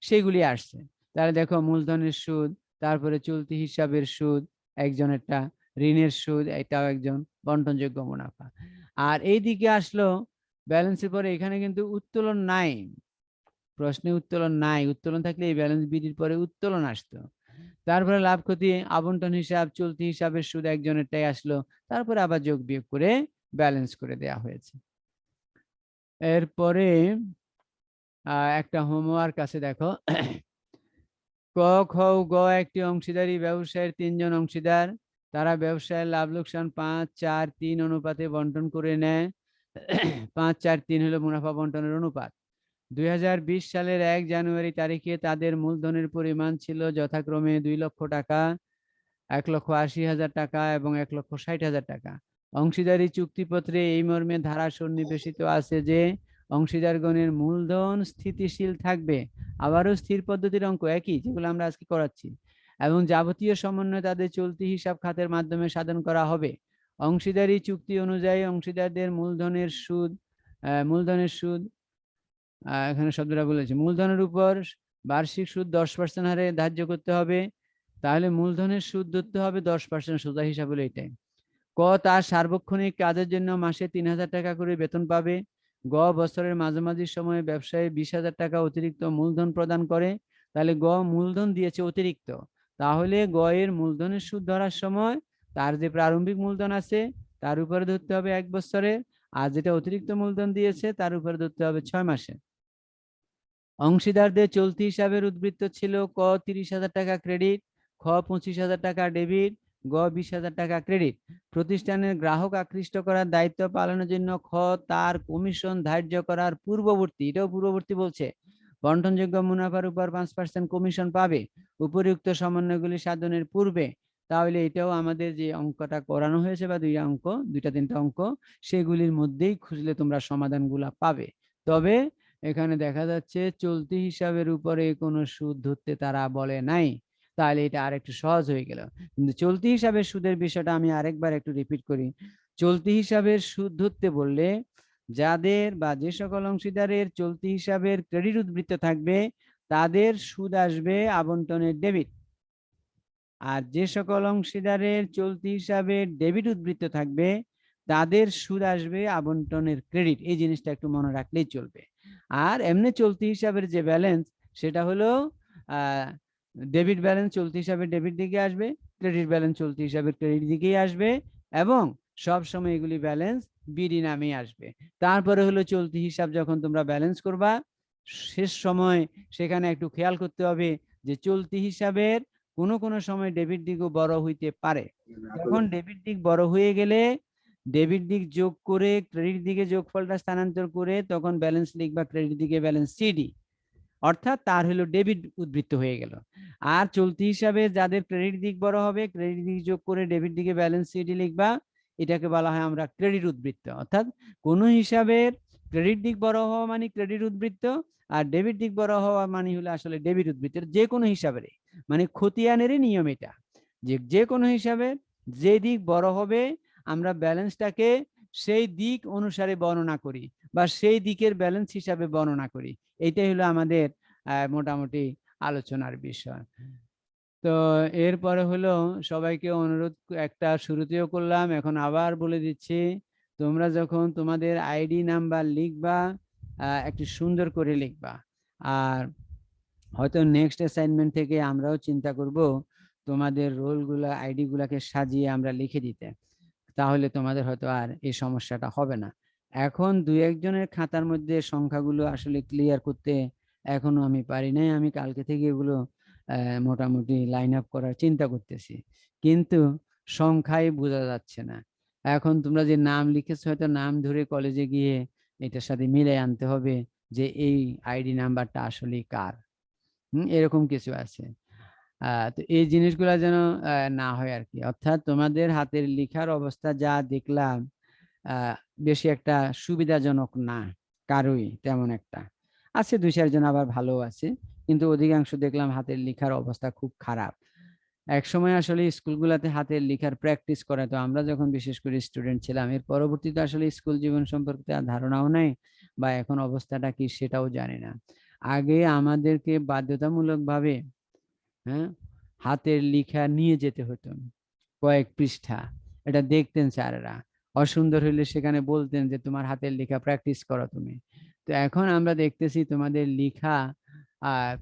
সেগুলি আসছে। তাহলে দেখো মূলধনের সুদ, তারপরে চলতি হিসাবের সুদ একজনেরটা, ঋণের সুদ এটাও একজন, বন্টনযোগ্য মুনাফা। আর এইদিকে আসলো ব্যালেন্সের পরে এখানে কিন্তু উত্তোলন নাই, প্রশ্নে উত্তোলন নাই। উত্তোলন থাকলে এই ব্যালেন্স বিডির পরে উত্তোলন আসতো। তারপরে লাভ ক্ষতি, আবন্টন হিসাব, চলতি হিসাবের সুদ একজনেরটাই আসলো, তারপরে আবার যোগ বিয়োগ করে ব্যালেন্স করে দেয়া হয়েছে। এরপরে একটা হোমওয়ার্ক আছে দেখো, ক খ গ একটি অংশীদারি ব্যবসায়ের 3 জন অংশীদার, তারা ব্যবসায়ের লাভ লোকসান 5-4-3 অনুপাতে বন্টন করে নেয়। 5-4-3 হলো মুনাফা বন্টনের অনুপাত। 2020 সালের 1 জানুয়ারি তারিখে তাদের মূলধনের পরিমাণ ছিল যথাক্রমে 2 লক্ষ টাকা, 1,80,000 টাকা এবং 1,60,000 টাকা। অংশীদারি চুক্তিপত্রে এই মর্মে ধারা সন্নিবেশিত আছে যে অংশীদারগণের মূলধন স্থিতিশীল থাকবে। আবারও স্থির পদ্ধতির অঙ্ক একই যেগুলো আমরা আজকে করাচ্ছি, এবং যাবতীয় সমন্বয় তাদের চলতি হিসাব খাতের মাধ্যমে সাধন করা হবে। অংশীদারি চুক্তি অনুযায়ী অংশীদারদের মূলধনের সুদ এখানে শব্দটা বলেছে, মূলধনের উপর বার্ষিক সুদ 10% হারে ধার্য করতে হবে। তাহলে মূলধনের সুদ ধরতে হবে 10%, সোজা হিসাব হলো এটাই। ক তার সার্বক্ষণিক কাজের জন্য মাসে 3000 টাকা করে বেতন পাবে। গ বছরের মাঝামাঝি সময়ে ব্যবসায়ী 20,000 টাকা অতিরিক্ত মূলধন প্রদান করে। তাহলে গ মূলধন দিয়েছে অতিরিক্ত, তাহলে গ এর মূলধনের সুদ ধরার সময় তার যে প্রারম্ভিক মূলধন আছে তার উপরে ধরতে হবে 1 বছরে, আর যেটা অতিরিক্ত মূলধন দিয়েছে তার উপরে ধরতে হবে 6 মাসে। অংশীদারদের চলতি হিসাবের উদ্বৃত্ত ছিল ক 30,000 টাকা ক্রেডিট, খ 25,000 টাকা ডেবিট, গ 20,000 টাকা ক্রেডিট। প্রতিষ্ঠানের গ্রাহক আকৃষ্ট করার দায়িত্ব পালনের জন্য খ তার কমিশন ধার্য করার পূর্ববর্তী, এটাও পূর্ববর্তী বলছে, বন্টনযোগ্য মুনাফার উপর 5% কমিশন পাবে উপরিউক্ত সমন্বয়গুলি সাধনের পূর্বে। তাহলে এটাও আমাদের যে অঙ্কটা করানো হয়েছে বা দুইটা তিনটা অঙ্ক সেগুলির মধ্যেই খুঁজলে তোমরা সমাধানগুলা পাবে। তবে এখানে দেখা যাচ্ছে চলতি হিসাবের উপরে কোনো সুদ ধরতে তারা বলে নাই, তাহলে এটা আর একটু সহজ হয়ে গেল। কিন্তু চলতি হিসাবের সুদের বিষয়টা আমি আরেকবার একটু রিপিট করি। চলতি হিসাবের সুদ ধরতে বললে যাদের বা যে সকল অংশীদারের চলতি হিসাবের ক্রেডিট উদ্বৃত্ত থাকবে তাদের সুদ আসবে আবন্টনের ডেবিট, আর যে সকল অংশীদারের চলতি হিসাবে ডেবিট উদ্বৃত্ত থাকবে তাদের সুদ আসবে আবন্টনের ক্রেডিট। এই জিনিসটা একটু মনে রাখলেই চলবে। আর এমনি চলতি হিসাবের যে ব্যালেন্স সেটা হলো ডেবিট ব্যালেন্স চলতি হিসাবে ডেবিট দিকে আসবে, ক্রেডিট ব্যালেন্স চলতি হিসাবে ক্রেডিট দিকেই আসবে, এবং সব সময় এগুলি ব্যালেন্স বিডি নামে আসবে। তারপরে হলো চলতি হিসাব যখন তোমরা ব্যালেন্স করবা শেষ সময় সেখানে একটু খেয়াল করতে হবে যে চলতি হিসাবের কোনো কোনো সময় ডেবিট দিকও বড় হইতে পারে। যখন ডেবিট দিক বড় হয়ে গেলে ডেবিট দিক যোগ করে ক্রেডিট দিকে যোগফলটা স্থানান্তর করে তখন ব্যালেন্স লিখবা ক্রেডিট দিকে ব্যালেন্স সিডি, অর্থাৎ তার হলো ডেবিট উদ্বৃত্ত হয়ে গেল। আর চলতি হিসাবে যাদের ক্রেডিট দিক বড় হবে ক্রেডিট দিক যোগ করে ডেবিট দিকে ব্যালেন্স সিডি লিখবা, এটাকে বলা হয় আমরা ক্রেডিট উদ্বৃত্ত। অর্থাৎ কোন হিসাবের ক্রেডিট দিক বড় হওয়া মানে ক্রেডিট উদ্বৃত্ত, আর ডেবিট দিক বড় হওয়া মানে হলো আসলে ডেবিট উদ্বৃত্তের যে কোনো হিসাবের, মানে খতিয়ানেরই নিয়ম এটা, যে কোনো হিসাবের যে দিক বড় হবে আমরা ব্যালেন্সটাকে সেই দিক অনুসারে বর্ণনা করি বা সেই দিকের ব্যালেন্স হিসাবে বর্ণনা করি। এইটাই হলো আমাদের মোটামুটি আলোচনার বিষয়। তো এরপরে হলো সবাইকে অনুরোধ একটা শুরুতেও করলাম, এখন আবার বলে দিচ্ছি, তোমরা যখন তোমাদের আইডি নাম্বার লিখবা একটু সুন্দর করে লিখবা। আর হয়তো নেক্সট অ্যাসাইনমেন্ট থেকে আমরাও চিন্তা করব তোমাদের রোলগুলা আইডি গুলাকে সাজিয়ে আমরা লিখে দিতে, তাহলে তোমাদের হয়তো আর এই সমস্যাটা হবে না। এখন দুই একজনের খাতার মধ্যে সংখ্যাগুলো আসলে ক্লিয়ার করতে এখনো আমি পারি নাই, আমি কালকে থেকে এগুলো মোটামুটি লাইন আপ করার চিন্তা করতেছি, কিন্তু সংখ্যাই বোঝা যাচ্ছে না। এখন তোমরা যে নাম লিখেছো হয়তো নাম ধরে কলেজে গিয়ে এটার সাথে মিলাই আনতে হবে যে এই আইডি নাম্বারটা আসলে কার। এরকম কিছু আছে। তো এই জিনিসগুলা যেন না হয় আর কি, অর্থাৎ তোমাদের হাতের লেখার অবস্থা যা দেখলাম বেশি একটা সুবিধাজনক না কারোই, তেমন একটা আছে, দুই চারজন আবার ভালো আছে, কিন্তু অধিকাংশ দেখলাম হাতের লেখার অবস্থা খুব খারাপ। এক সময় আসলে স্কুলগুলোতে হাতের লেখার প্র্যাকটিস করাতো, আমরা যখন বিশেষ করে স্টুডেন্ট ছিলাম, এর পরবর্তীতে আসলে স্কুল জীবন সম্পর্কে আর ধারণাও নাই, বা এখন অবস্থাটা কি সেটাও জানি না। আগে আমাদেরকে বাধ্যতামূলক ভাবে হ্যাঁ হাতের লেখা নিয়ে যেতে হতো কয়েক পৃষ্ঠা, এটা দেখতেন স্যারেরা, অসুন্দর হইলে সেখানে বলতেন যে তোমার হাতের লেখা প্র্যাকটিস করো তুমি। তো এখন আমরা দেখতেছি তোমাদের লেখা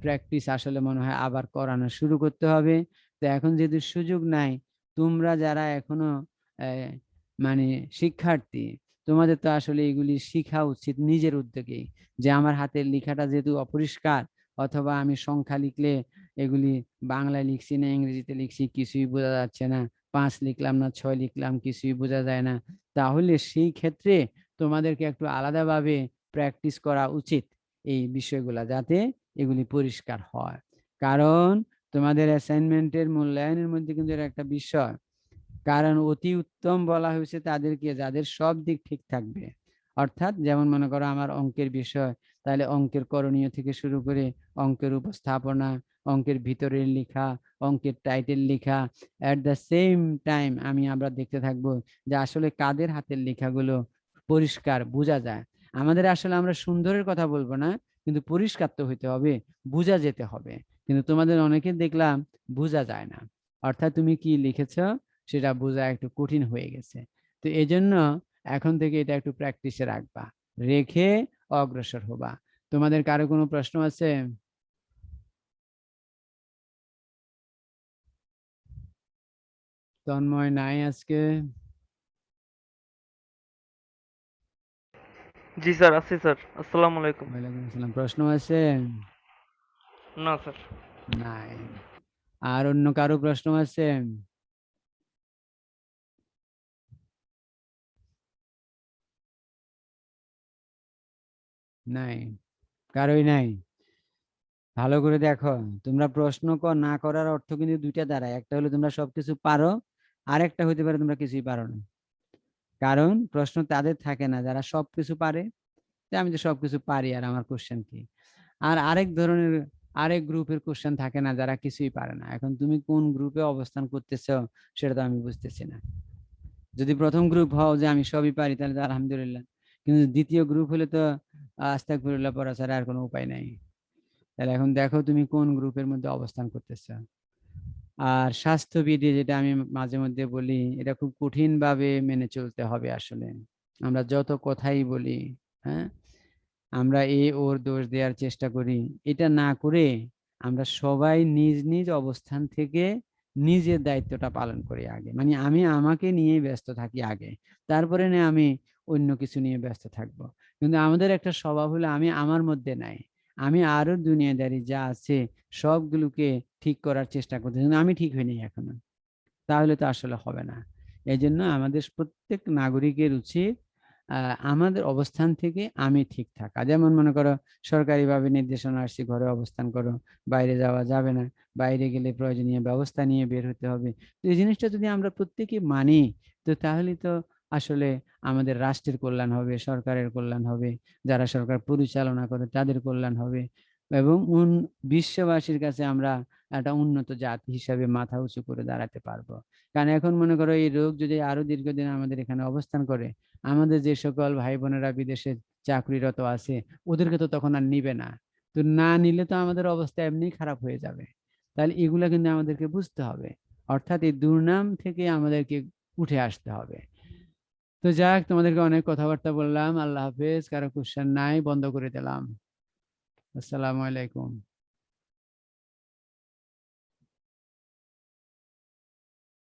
প্র্যাকটিস আসলে মনে হয় আবার করানো শুরু করতে হবে। তো এখন যেহেতু সুযোগ নাই, তোমরা যারা এখনো আহ, মানে শিক্ষার্থী, তোমাদের তো আসলে এগুলি শিখা উচিত নিজের উদ্যোগে, যে আমার হাতের লেখাটা যেহেতু অপরিষ্কার, অথবা আমি সংখ্যা লিখলে এগুলি বাংলায় লিখছি না ইংরেজিতে লিখছি কিছুই বোঝা যাচ্ছে না, 5 লিখলাম না 6 লিখলাম কিছুই বোঝা যায় না, তাহলে সেই ক্ষেত্রে তোমাদেরকে একটু আলাদাভাবে প্র্যাকটিস করা উচিত এই বিষয়গুলা, যাতে এগুলি পরিষ্কার হয়। কারণ তোমাদের অ্যাসাইনমেন্টের মূল্যায়নের মধ্যে কিন্তু এটা একটা বিষয়, কারণ অতি উত্তম বলা হয়েছে তাদেরকে যাদের সব দিক ঠিক থাকবে। অর্থাৎ যেমন মনে করো আমার অঙ্কের বিষয়, তাহলে অঙ্কের করণীয় থেকে শুরু করে অঙ্কের উপস্থাপনা, অঙ্কের ভিতরের লেখা, অঙ্কের টাইটেল লেখা, অ্যাট দ্য সেম টাইম আমরা দেখতে থাকবো যে আসলে কাদের হাতের লেখাগুলো পরিষ্কার বোঝা যায়। আমাদের আসলে আমরা সুন্দরের কথা বলবো না, কিন্তু পরিষ্কার তো হইতে হবে, বোঝা যেতে হবে। কিন্তু তোমাদের অনেকে দেখলাম বোঝা যায় না, অর্থাৎ তুমি কি লিখেছো সেটা বোঝা একটু কঠিন হয়ে গেছে। তো এই জন্য এখন থেকে এটা একটু প্র্যাকটিসে রাখবা, রেখে অগ্রসর হবা। তোমাদের কারো কোনো প্রশ্ন আছে? তন্ময় নাই আজকে? জি স্যার, আছি স্যার। আসসালামু আলাইকুম। ওয়ালাইকুম আসসালাম। প্রশ্ন আছে? না স্যার। নাই। আর অন্য কারো প্রশ্ন আছে? নাই, কারোই নাই। ভালো করে দেখো, তোমরা প্রশ্ন না করার অর্থ কিন্তু দুইটা দাঁড়ায়, একটা হলো তোমরা সবকিছু পারো, আরেকটা হইতে পারে তোমরা কিছুই পারো না। কারণ প্রশ্ন তাদের থাকে না যারা সবকিছু পারে, যে আমি তো সবকিছু পারি আর আমার কোশ্চেন কি। আর আরেক ধরনের আরেক গ্রুপের কোশ্চেন থাকে না যারা কিছুই পারে না। এখন তুমি কোন গ্রুপে অবস্থান করতেছো সেটা তো আমি বুঝতেছি না। যদি প্রথম গ্রুপ হও যে আমি সবই পারি, তাহলে তো আলহামদুলিল্লাহ, কিন্তু দ্বিতীয় গ্রুপ হলে তো আস্তাগফিরুল্লাহ পড়া ছাড়া আর কোনো উপায় নাই। তাহলে এখন দেখো তুমি কোন গ্রুপের মধ্যে অবস্থান করতেছো। আর স্বাস্থ্যবিধি যেটা আমি মাঝে মধ্যে বলি, এটা খুব কঠিন ভাবে মেনে চলতে হবে আসলে। আমরা যত কথাই বলি, হ্যাঁ, আমরা ওর দোষ দেওয়ার চেষ্টা করি, এটা না করে আমরা সবাই নিজ নিজ অবস্থান থেকে নিজের দায়িত্বটা পালন করি আগে, মানে আমি আমাকে নিয়ে ব্যস্ত থাকি আগে, তারপরে না আমি অন্য কিছু নিয়ে ব্যস্ত থাকবো। কিন্তু আমাদের একটা স্বভাব হলো আমি আমার মধ্যে নাই, আমি আরো দুনিয়াদারি যা আছে সবগুলোকে ঠিক করার চেষ্টা করতেছি, কিন্তু আমি ঠিক হইনি এখনো, তাহলে তো আসলে হবে না। এই জন্য আমাদের প্রত্যেক নাগরিকের উচিত আমাদের অবস্থান থেকে আমি ঠিক থাকা। যেমন মনে করো সরকারিভাবে নির্দেশনা আসছে ঘরে অবস্থান করো, বাইরে যাওয়া যাবে না, বাইরে গেলে প্রয়োজনীয় ব্যবস্থা নিয়ে বের হতে হবে। তো এই জিনিসটা যদি আমরা প্রত্যেকে মানি, তো তাহলে তো আসলে আমাদের রাষ্ট্রের কল্যাণ হবে, সরকারের কল্যাণ হবে, যারা সরকার পরিচালনা করে তাদের কল্যাণ হবে, এবং বিশ্ববাসীর কাছে আমরা একটা উন্নত জাতি হিসাবে মাথা উঁচু করে দাঁড়াতে পারবো। কারণ এখন মনে করো এই রোগ যদি আরো দীর্ঘদিন আমাদের এখানে অবস্থান করে, আমাদের যে সকল ভাই বোনেরা বিদেশে চাকরিরত আছে ওদেরকে তো তখন আর নিবে না। তো না নিলে তো আমাদের অবস্থা এমনি খারাপ হয়ে যাবে। তাহলে এগুলা কিন্তু আমাদেরকে বুঝতে হবে, অর্থাৎ এই দুর্নাম থেকে আমাদেরকে উঠে আসতে হবে। তো যাক, তোমাদেরকে অনেক কথাবার্তা বললাম। আল্লাহ হাফেজ। কারো কোশ্চেন নাই, বন্ধ করে দিলাম। আসসালামু আলাইকুম।